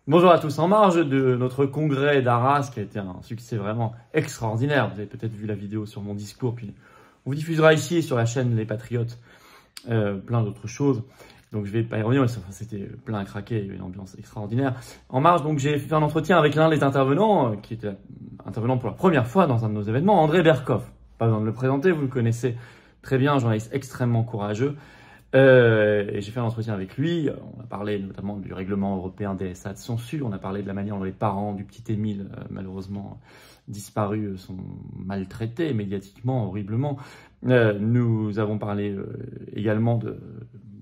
Bonjour à tous. En marge de notre congrès d'Arras, qui a été un succès vraiment extraordinaire, vous avez peut-être vu la vidéo sur mon discours, puis on vous diffusera ici sur la chaîne Les Patriotes plein d'autres choses. Donc je vais pas y revenir, c'était plein à craquer, il y a eu une ambiance extraordinaire. En marge, donc j'ai fait un entretien avec l'un des intervenants, qui était intervenant pour la première fois dans un de nos événements, André Berkoff. Pas besoin de le présenter, vous le connaissez très bien, un journaliste extrêmement courageux. Et j'ai fait un entretien avec lui. On a parlé notamment du règlement européen DSA de censure. On a parlé de la manière dont les parents du petit Émile, malheureusement disparus, sont maltraités médiatiquement, horriblement. Nous avons parlé également de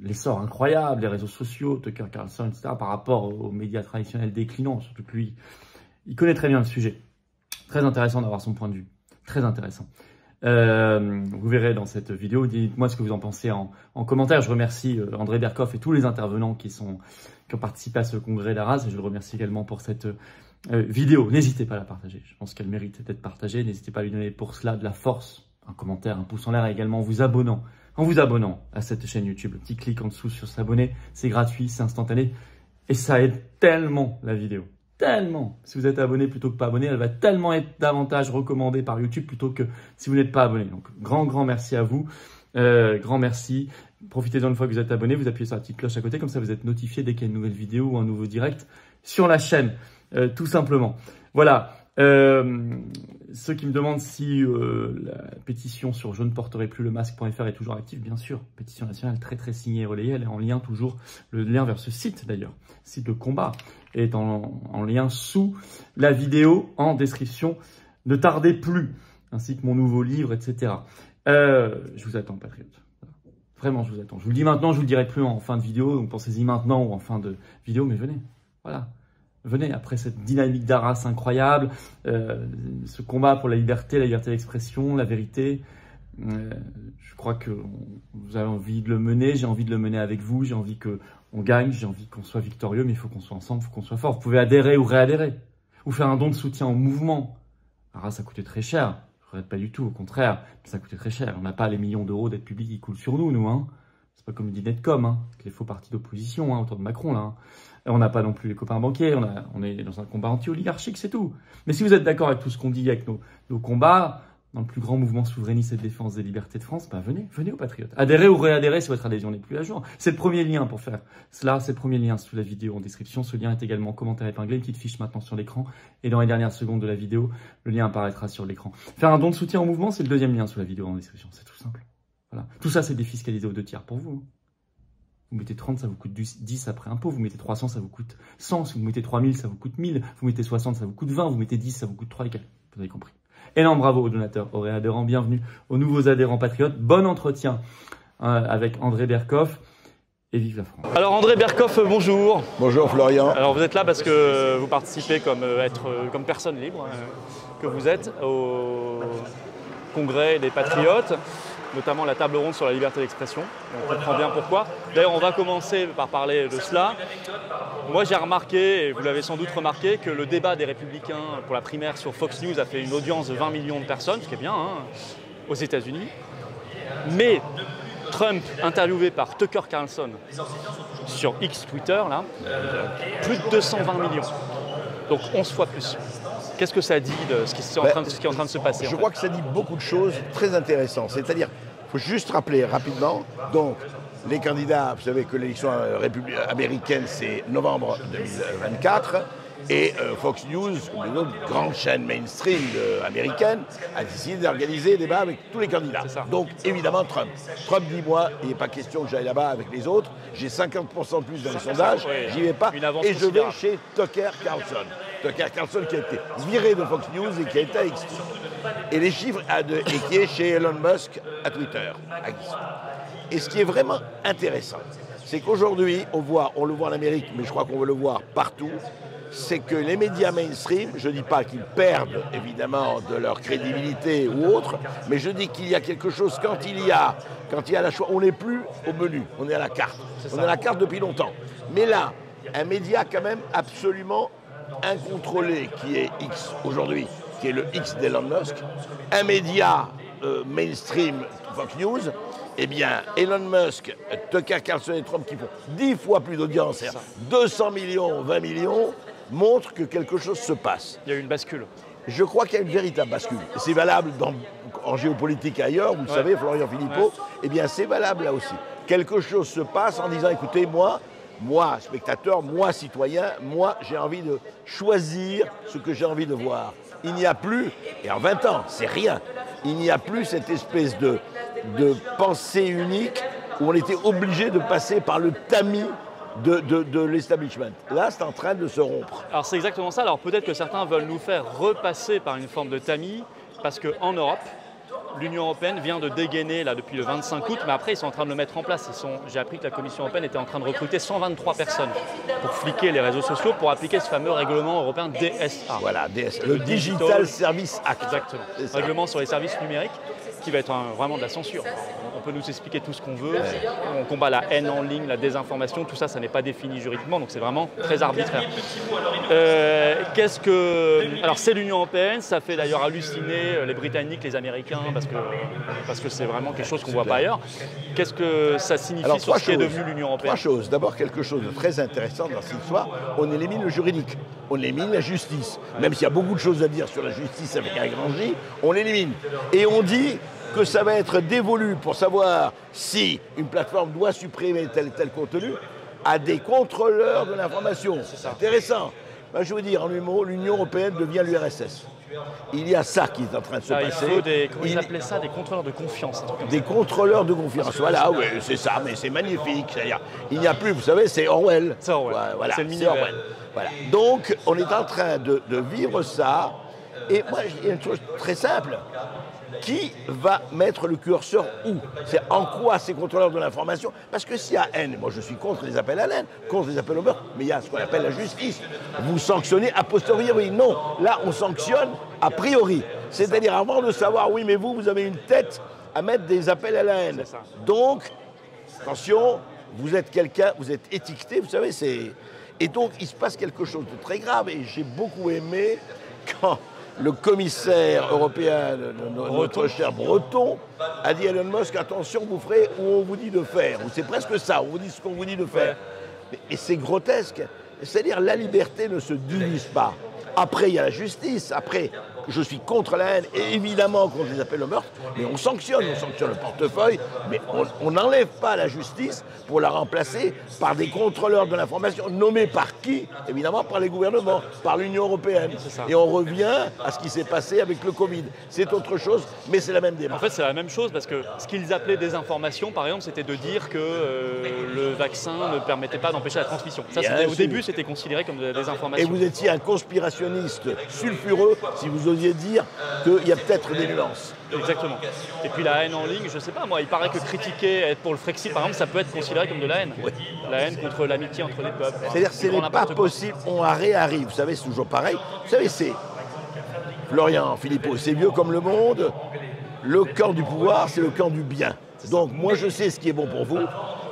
l'essor incroyable des réseaux sociaux, Tucker Carlson, etc., par rapport aux médias traditionnels déclinants. Surtout que lui, il connaît très bien le sujet. Très intéressant d'avoir son point de vue. Très intéressant. Vous verrez dans cette vidéo, dites-moi ce que vous en pensez en commentaire. Je remercie André Berkoff et tous les intervenants qui ont participé à ce congrès d'Arras, et je le remercie également pour cette vidéo. N'hésitez pas à la partager, je pense qu'elle mérite d'être partagée. N'hésitez pas à lui donner pour cela de la force, un commentaire, un pouce en l'air, et également en vous abonnant à cette chaîne YouTube. Le petit clic en dessous sur s'abonner, c'est gratuit, c'est instantané et ça aide tellement la vidéo. Tellement. Si vous êtes abonné plutôt que pas abonné, elle va tellement être davantage recommandée par YouTube plutôt que si vous n'êtes pas abonné. Donc, grand merci à vous. Grand merci. Profitez-en une fois que vous êtes abonné. Vous appuyez sur la petite cloche à côté. Comme ça, vous êtes notifié dès qu'il y a une nouvelle vidéo ou un nouveau direct sur la chaîne. Tout simplement. Voilà. Ceux qui me demandent si la pétition sur je ne porterai plus le masque.fr est toujours active, bien sûr, pétition nationale très signée et relayée, elle est en lien toujours, le lien vers ce site d'ailleurs, site de combat, est en lien sous la vidéo en description. Ne tardez plus, ainsi que mon nouveau livre, etc. Je vous attends, patriotes. Vraiment, je vous attends. Je vous le dis maintenant, je vous le dirai plus en fin de vidéo, donc pensez-y maintenant ou en fin de vidéo, mais venez, voilà. Venez, après cette dynamique d'Arras incroyable, ce combat pour la liberté d'expression, la vérité, je crois que vous avez envie de le mener, j'ai envie de le mener avec vous, j'ai envie qu'on gagne, j'ai envie qu'on soit victorieux, mais il faut qu'on soit ensemble, il faut qu'on soit fort. Vous pouvez adhérer ou réadhérer, ou faire un don de soutien au mouvement. Arras, ça coûtait très cher, je ne regrette pas du tout, au contraire, ça coûtait très cher. On n'a pas les millions d'euros d'aide publique qui coulent sur nous, hein. C'est pas comme le dit Netcom, hein, les faux partis d'opposition autour de Macron, là. Hein. On n'a pas non plus les copains banquiers, on est dans un combat anti-oligarchique, c'est tout. Mais si vous êtes d'accord avec tout ce qu'on dit, avec nos combats, dans le plus grand mouvement souverainiste et de défense des libertés de France, bah venez aux Patriotes. Adhérez ou réadhérez si votre adhésion n'est plus à jour. C'est le premier lien pour faire cela, c'est le premier lien sous la vidéo en description. Ce lien est également en commentaire épinglé, une petite fiche maintenant sur l'écran. Et dans les dernières secondes de la vidéo, le lien apparaîtra sur l'écran. Faire un don de soutien au mouvement, c'est le deuxième lien sous la vidéo en description. C'est tout simple. Voilà. Tout ça, c'est défiscalisé aux 2 tiers pour vous. Vous mettez 30, ça vous coûte 10 après impôt. Vous mettez 300, ça vous coûte 100. Si vous mettez 3000, ça vous coûte 1000. Vous mettez 60, ça vous coûte 20. Vous mettez 10, ça vous coûte 3 et quelques. Vous avez compris. Énorme bravo aux donateurs, aux réadhérents. Bienvenue aux nouveaux adhérents patriotes. Bon entretien avec André Berkoff. Et vive la France. Alors André Berkoff, bonjour. Bonjour Florian. Alors vous êtes là parce que vous participez comme personne libre que vous êtes au congrès des Patriotes, notamment la table ronde sur la liberté d'expression. On comprend bien pourquoi. D'ailleurs, on va commencer par parler de cela. Moi, j'ai remarqué, et vous l'avez sans doute remarqué, que le débat des Républicains pour la primaire sur Fox News a fait une audience de 20 millions de personnes, ce qui est bien, hein, aux États-Unis. Mais Trump, interviewé par Tucker Carlson sur X Twitter, là, plus de 220 millions. Donc 11 fois plus. Qu'est-ce que ça dit de ce qui est en train de se passer? Je crois que ça dit beaucoup de choses très intéressantes. C'est-à-dire, il faut juste rappeler rapidement, donc les candidats, vous savez que l'élection américaine, c'est novembre 2024, et Fox News, une autre grande chaîne mainstream américaine, a décidé d'organiser des débats avec tous les candidats. Donc évidemment Trump. Trump dit, moi, il n'est pas question que j'aille là-bas avec les autres, j'ai 50% de plus dans les sondages, j'y vais pas, et je vais chez Tucker Carlson. Tucker Carlson qui a été viré de Fox News et qui a été exclu. Et les chiffres, et qui est chez Elon Musk à Twitter. Et ce qui est vraiment intéressant, c'est qu'aujourd'hui, on le voit en Amérique, mais je crois qu'on veut le voir partout, c'est que les médias mainstream, je ne dis pas qu'ils perdent évidemment de leur crédibilité ou autre, mais je dis qu'il y a quelque chose quand il y a la choix, on n'est plus au menu, on est à la carte. On est à la carte depuis longtemps. Mais là, un média quand même absolument incontrôlé qui est X aujourd'hui, qui est le X d'Elon Musk, un média mainstream Fox News, eh bien, Elon Musk, Tucker Carlson et Trump qui font 10 fois plus d'audience, 200 millions, 20 millions, montrent que quelque chose se passe. Il y a eu une bascule. Je crois qu'il y a une véritable bascule. C'est valable en géopolitique ailleurs, vous le savez, Florian Philippot, eh bien c'est valable là aussi. Quelque chose se passe en disant, écoutez, moi, spectateur, moi, citoyen, moi, j'ai envie de choisir ce que j'ai envie de voir. Il n'y a plus, et en 20 ans, c'est rien, il n'y a plus cette espèce de pensée unique où on était obligé de passer par le tamis de l'establishment. Là, c'est en train de se rompre. Alors c'est exactement ça. Alors peut-être que certains veulent nous faire repasser par une forme de tamis, parce qu'en Europe, l'Union européenne vient de dégainer là, depuis le 25 août, mais après ils sont en train de le mettre en place. J'ai appris que la Commission européenne était en train de recruter 123 personnes pour fliquer les réseaux sociaux, pour appliquer ce fameux règlement européen DSA. Voilà, DSA, le Digital Service Act. Exactement, règlement sur les services numériques, qui va être vraiment de la censure. On peut nous expliquer tout ce qu'on veut, on combat la haine en ligne, la désinformation, tout ça, ça n'est pas défini juridiquement, donc c'est vraiment très arbitraire. Alors c'est l'Union européenne, ça fait d'ailleurs halluciner les Britanniques, les Américains, parce que c'est vraiment quelque chose qu'on ne voit pas ailleurs. Qu'est-ce que ça signifie sur ce qui est devenu l'Union européenne? 3 choses. D'abord, quelque chose de très intéressant dans cette histoire, on élimine le juridique, on élimine la justice. Même s'il y a beaucoup de choses à dire sur la justice avec un grand J, on l'élimine. Et on dit que ça va être dévolu pour savoir si une plateforme doit supprimer tel et tel contenu à des contrôleurs de l'information. C'est intéressant. Ben, je veux dire, en un mot, l'Union européenne devient l'URSS. Il y a ça qui est en train de se passer. Il faut comment ils appelaient ça, des contrôleurs de confiance. Des contrôleurs de confiance. Voilà, oui, c'est ça, mais c'est magnifique. C'est-à-dire, il n'y a plus, vous savez, c'est Orwell. C'est Orwell. Voilà, c'est le mini Orwell. Voilà. Donc, on est en train de vivre ça. Et moi, il y a une chose très simple. Qui va mettre le curseur où? C'est en quoi ces contrôleurs de l'information? Parce que s'il y a haine, moi je suis contre les appels à la haine, contre les appels au meurtre, mais il y a ce qu'on appelle la justice. Vous sanctionnez a posteriori. Non, là on sanctionne a priori. C'est-à-dire avant de savoir, oui mais vous avez une tête à mettre des appels à la haine. Donc, attention, vous êtes quelqu'un, vous êtes étiqueté, vous savez, c'est... Et donc il se passe quelque chose de très grave et j'ai beaucoup aimé quand... Le commissaire européen, notre cher Breton, a dit à Elon Musk, attention, vous ferez où on vous dit de faire. C'est presque ça, on vous dit ce qu'on vous dit de faire. Et c'est grotesque. C'est-à-dire, la liberté ne se divise pas. Après, il y a la justice. Après, je suis contre la haine et évidemment contre les appels au meurtre, mais on sanctionne le portefeuille, mais on n'enlève pas la justice pour la remplacer par des contrôleurs de l'information nommés par qui? Évidemment par les gouvernements, par l'Union européenne. Et on revient à ce qui s'est passé avec le Covid. C'est autre chose, mais c'est la même démarche. En fait, c'est la même chose parce que ce qu'ils appelaient désinformation, par exemple, c'était de dire que le vaccin ne permettait pas d'empêcher la transmission. Ça, au début, c'était considéré comme de la désinformation. Et vous étiez un conspirationniste sulfureux si vous osiez dire qu'il y a peut-être des nuances. Exactement. Et puis la haine en ligne, je sais pas, moi, il paraît que critiquer, être pour le Frexit, par exemple, ça peut être considéré comme de la haine. Oui. La haine contre l'amitié entre les peuples. C'est-à-dire que ce n'est pas possible, on réarrive. Vous savez, c'est toujours pareil. Vous savez, c'est Florian Philippot, c'est vieux comme le monde. Le camp du pouvoir, c'est le camp du bien. Donc moi, je sais ce qui est bon pour vous.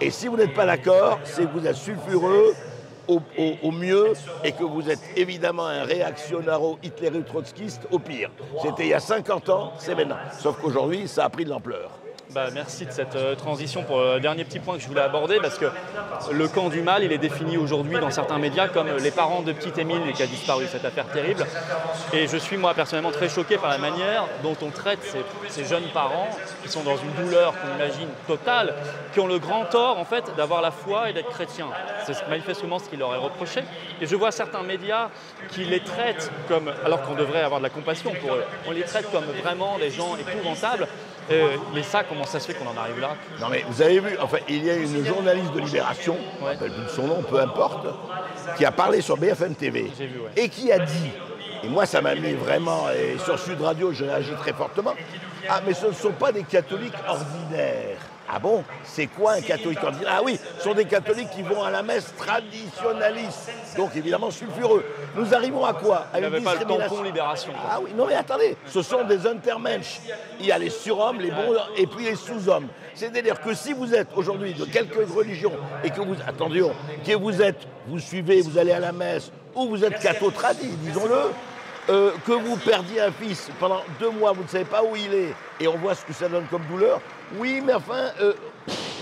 Et si vous n'êtes pas d'accord, c'est que vous êtes sulfureux, au mieux, et que vous êtes évidemment un réactionnaro-hitléro-trotskiste au pire. C'était il y a 50 ans, c'est maintenant. Sauf qu'aujourd'hui, ça a pris de l'ampleur. Merci de cette transition pour le dernier petit point que je voulais aborder, parce que le camp du mal, il est défini aujourd'hui dans certains médias comme les parents de petit Émile qui a disparu, cette affaire terrible. Et je suis moi personnellement très choqué par la manière dont on traite ces jeunes parents qui sont dans une douleur qu'on imagine totale, qui ont le grand tort en fait d'avoir la foi et d'être chrétiens. C'est manifestement ce qui leur est reproché. Et je vois certains médias qui les traitent comme, alors qu'on devrait avoir de la compassion pour eux, on les traite comme vraiment des gens épouvantables. Mais ça, comment ça se fait qu'on en arrive là? Non mais vous avez vu, enfin, il y a une journaliste de Libération, je ne rappelle plus son nom, peu importe, qui a parlé sur BFM TV et qui a dit, et moi ça m'a mis vraiment, et sur Sud Radio je réagis très fortement, ah mais ce ne sont pas des catholiques ordinaires. Ah bon? C'est quoi un catholique ordinaire? Ah oui, ce sont des catholiques qui vont à la messe traditionnaliste, donc évidemment sulfureux. Nous arrivons à quoi? À une discrimination. Pas le tampon Libération. Ah oui, non mais attendez, ce sont des untermensch. Il y a les surhommes, les bons et puis les sous-hommes. C'est-à-dire que si vous êtes aujourd'hui de quelque religion et que vous, attention, que vous suivez, vous allez à la messe ou vous êtes catho-tradi, disons-le, Que vous perdiez un fils pendant 2 mois, vous ne savez pas où il est, et on voit ce que ça donne comme douleur. Oui, mais enfin,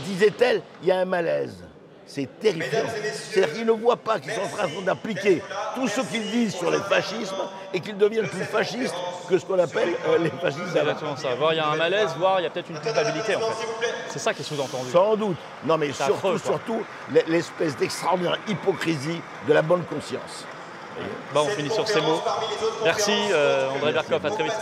disait-elle, il y a un malaise. C'est terrifiant. C'est-à-dire qu'ils ne voient pas qu'ils sont en train d'appliquer tout ce qu'ils disent sur les fascismes et qu'ils deviennent plus fascistes que ce qu'on appelle les fascistes. C'est exactement ça. Voir il y a un malaise, voir il y a peut-être une culpabilité en fait. C'est ça qui est sous-entendu. Sans doute. Non mais surtout l'espèce d'extraordinaire hypocrisie de la bonne conscience. Bon, on finit sur ces mots. Merci André Berkoff, à très vite.